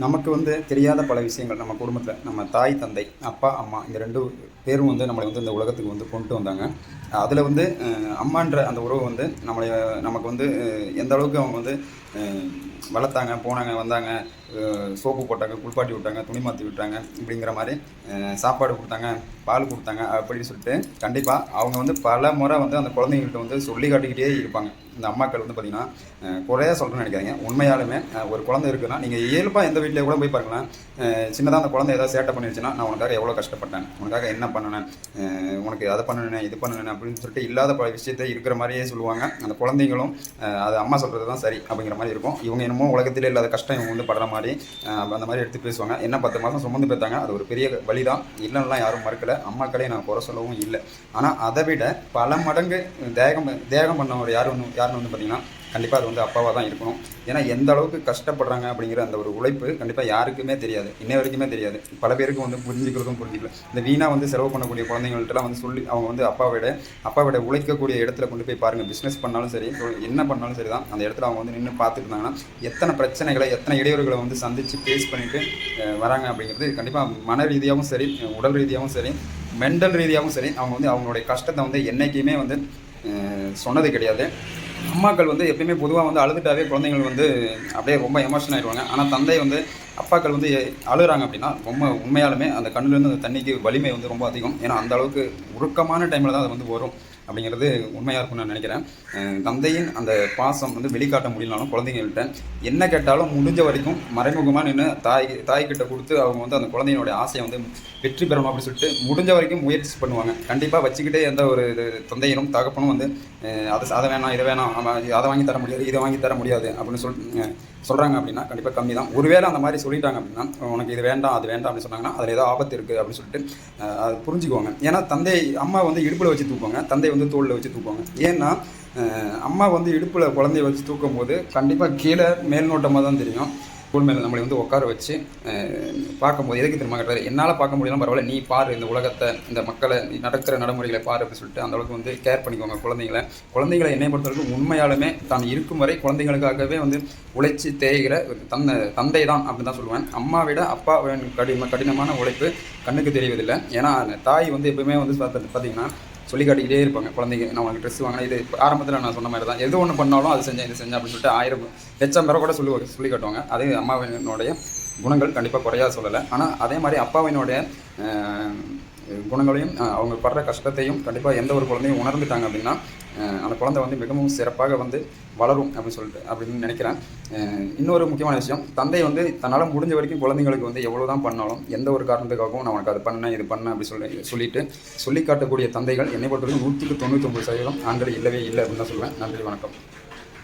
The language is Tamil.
நமக்கு வந்து தெரியாத பல விஷயங்கள் நம்ம குடும்பத்தில் நம்ம தாய் தந்தை அப்பா அம்மா இந்த ரெண்டு பேரும் வந்து நம்மளை வந்து இந்த உலகத்துக்கு வந்து கொண்டு வந்தாங்க. அதில் வந்து அம்மான்ற அந்த உறவு வந்து நமக்கு வந்து எந்த அளவுக்கு அவங்க வந்து வளர்த்தாங்க, போனாங்க, வந்தாங்க, சோப்பு போட்டாங்க, குளிப்பாட்டி விட்டாங்க, துணி மாற்றி விட்டாங்க, இப்படிங்கிற மாதிரி சாப்பாடு கொடுத்தாங்க, பால் கொடுத்தாங்க அப்படின்னு சொல்லிட்டு கண்டிப்பாக அவங்க வந்து பல முறை வந்து அந்த குழந்தைங்கள்ட்ட வந்து சொல்லி காட்டிக்கிட்டே இருப்பாங்க. இந்த அம்மாக்கள் வந்து பார்த்திங்கன்னா குறையாக சொல்கிறேன்னு நினைக்காதீங்க. உண்மையாலுமே ஒரு குழந்தை இருக்குன்னா நீங்கள் இயல்பாக எந்த வீட்டில் கூட போய் பாருங்களேன், சின்னதாக அந்த குழந்தை ஏதாவது சேட்டை பண்ணிருச்சுன்னா, நான் உனக்காக எவ்வளோ கஷ்டப்பட்டேன், உனக்காக என்ன பண்ணினேன், உனக்கு அதை பண்ணினேன் இது பண்ணினேன் அப்படின்னு சொல்லிட்டு இல்லாத பல விஷயத்தை இருக்கிற மாதிரியே சொல்லுவாங்க. அந்த குழந்தைங்களும் அது அம்மா சொல்கிறது தான் சரி அப்படிங்கிற மாதிரி இருக்கும். இவங்க என்னமோ உலகத்திலே இல்லாத கஷ்டம் இவங்க வந்து படுற மாதிரி அந்த மாதிரி எடுத்து பேசுவாங்க. என்ன 10 மாதம் சுமந்து பெற்றாங்க, அது ஒரு பெரிய வழி தான், இல்லைன்னா யாரும் மறுக்கலை. அம்மாக்களே நான் குறை சொல்லவும் இல்லை. ஆனால் அதை விட பல மடங்கு தேகம் பண்ண ஒரு யாருன்னு வந்து பார்த்திங்கன்னா கண்டிப்பாக அது வந்து அப்பாவாக தான் இருக்கணும். ஏன்னா எந்த அளவுக்கு கஷ்டப்படுறாங்க அப்படிங்கிற அந்த ஒரு உழைப்பு கண்டிப்பாக யாருக்குமே தெரியாது, இன்னை வரைக்குமே தெரியாது. பல பேருக்கு வந்து புரிஞ்சுக்கல. இந்த வீணாக வந்து செலவு பண்ணக்கூடிய குழந்தைங்கள்ட்டலாம் வந்து சொல்லி அவங்க வந்து அப்பாவோட உழைக்கக்கூடிய இடத்துல கொண்டு போய் பாருங்கள். பிஸ்னஸ் பண்ணாலும் சரி, என்ன பண்ணாலும் சரி தான், அந்த இடத்துல அவங்க வந்து நின்று பார்த்துட்டு இருந்தாங்கன்னா எத்தனை பிரச்சனைகளை, எத்தனை இடையூறுகளை வந்து சந்தித்து ஃபேஸ் பண்ணிட்டு வராங்க அப்படிங்கிறது கண்டிப்பாக மன ரீதியாகவும் சரி, உடல் ரீதியாகவும் சரி, மென்டல் ரீதியாகவும் சரி, அவங்க வந்து அவங்களுடைய கஷ்டத்தை வந்து என்றைக்குமே வந்து சொன்னது கிடையாது. அம்மாக்கள் வந்து எப்பயுமே பொதுவாக வந்து அழுதுட்டாவே குழந்தைங்கள் வந்து அப்படியே ரொம்ப எமோஷன் ஆகிடுவாங்க. ஆனால் தந்தை வந்து அப்பாக்கள் வந்து அழுகிறாங்க அப்படின்னா ரொம்ப உண்மையாலுமே அந்த கண்ணுலேருந்து அந்த தண்ணிக்கு வலிமை வந்து ரொம்ப அதிகம். ஏன்னா அந்த அளவுக்கு உருக்கமான டைமில் தான் அது வந்து வரும் அப்படிங்கிறது உண்மையாக இருக்கும்னு நான் நினைக்கிறேன். தந்தையின் அந்த பாசம் வந்து வெளிக்காட்ட முடியலனாலும் குழந்தைங்கள்கிட்ட என்ன கேட்டாலும் முடிஞ்ச வரைக்கும் மறைமுகமாக நின்று தாய்கிட்ட கொடுத்து அவங்க வந்து அந்த குழந்தையினுடைய ஆசையை வந்து வெற்றி பெறணும் அப்படின்னு சொல்லிட்டு முடிஞ்ச வரைக்கும் முயற்சி பண்ணுவாங்க. கண்டிப்பாக வச்சுக்கிட்டே எந்த ஒரு தந்தையினும் தகப்பனும் வந்து அதை வேணாம், இதை வேணாம், அதை வாங்கி தர முடியாது, இதை வாங்கி தர முடியாது அப்படின்னு சொல்கிறாங்க அப்படின்னா கண்டிப்பாக கம்மி தான். ஒருவேளை அந்த மாதிரி சொல்லிட்டாங்க அப்படின்னா, உனக்கு இது வேண்டாம் அது வேண்டாம் அப்படின்னு சொன்னாங்கன்னா அதில் ஏதோ ஆபத்து இருக்குது அப்படின்னு சொல்லிட்டு அது புரிஞ்சுக்குவாங்க. ஏன்னா அம்மா வந்து இடுப்பில் வச்சு தூக்குவாங்க, தந்தை வந்து தோளில் வச்சு தூக்குவாங்க. ஏன்னா அம்மா வந்து இடுப்பில் குழந்தைய வச்சு தூக்கும் போது கண்டிப்பாக கீழே மேல்நோட்டமாக தான் தெரியும். ஸ்கூல் மேலே நம்மளை வந்து உட்கார வச்சு பார்க்கும்போது எதுக்கு திரும்ப கட்டுறாரு, என்னால் பார்க்க முடியலாம் பரவாயில்ல, நீ பாரு இந்த உலகத்தை, இந்த மக்களை, நடக்கிற நடைமுறைகளை பாரு அப்படின்னு சொல்லிட்டு அந்தளவுக்கு வந்து கேர் பண்ணிக்கோங்க குழந்தைங்களை என்னை பொறுத்தவரைக்கும் உண்மையாலுமே தான் இருக்கும் வரை குழந்தைங்களுக்காகவே வந்து உழைச்சி தேய்கிற தந்தை தான் அப்படின்னு தான் சொல்லுவேன். அம்மாவிட அப்பா கடினமான உழைப்பு கண்ணுக்கு தெரிவதில்லை. ஏன்னா தாய் வந்து எப்பவுமே வந்து பார்த்திங்கன்னா சொல்லி காட்டிக்கிட்டே இருப்பாங்க குழந்தைங்க. நான் உனக்கு ட்ரெஸ் வாங்கினேன், இது ஆரம்பத்தில் நான் சொன்ன மாதிரி தான், எது ஒன்று பண்ணாலும் அது செஞ்சேன் இது செஞ்சேன் அப்படின்னு சொல்லிட்டு 1000 லட்சம் பேரை கூட சொல்லி காட்டுவாங்க. அது அம்மாவினுடைய குணங்கள் கண்டிப்பாக குறையா சொல்லலை. ஆனால் அதே மாதிரி அப்பாவினுடைய குணங்களையும் அவங்க படுற கஷ்டத்தையும் கண்டிப்பாக எந்த ஒரு குழந்தையும் உணர்ந்துட்டாங்க அப்படின்னா அந்த குழந்தை வந்து மிகவும் சிறப்பாக வந்து வளரும் அப்படின்னு நினைக்கிறேன். இன்னொரு முக்கியமான விஷயம், தந்தை வந்து தன்னால் முடிஞ்ச வரைக்கும் குழந்தைங்களுக்கு வந்து எவ்வளோ தான் பண்ணாலும் எந்த ஒரு காரணத்துக்காகவும் நான் உனக்கு அது பண்ணேன் இது பண்ணேன் அப்படி சொல்லிட்டு சொல்லி காட்டக்கூடிய தந்தைகள் என்னை பொறுத்தவரைக்கும் 199% ஆண்கள் இல்லவே இல்லை அப்படின்னு தான் சொல்லுவேன். நன்றி, வணக்கம்.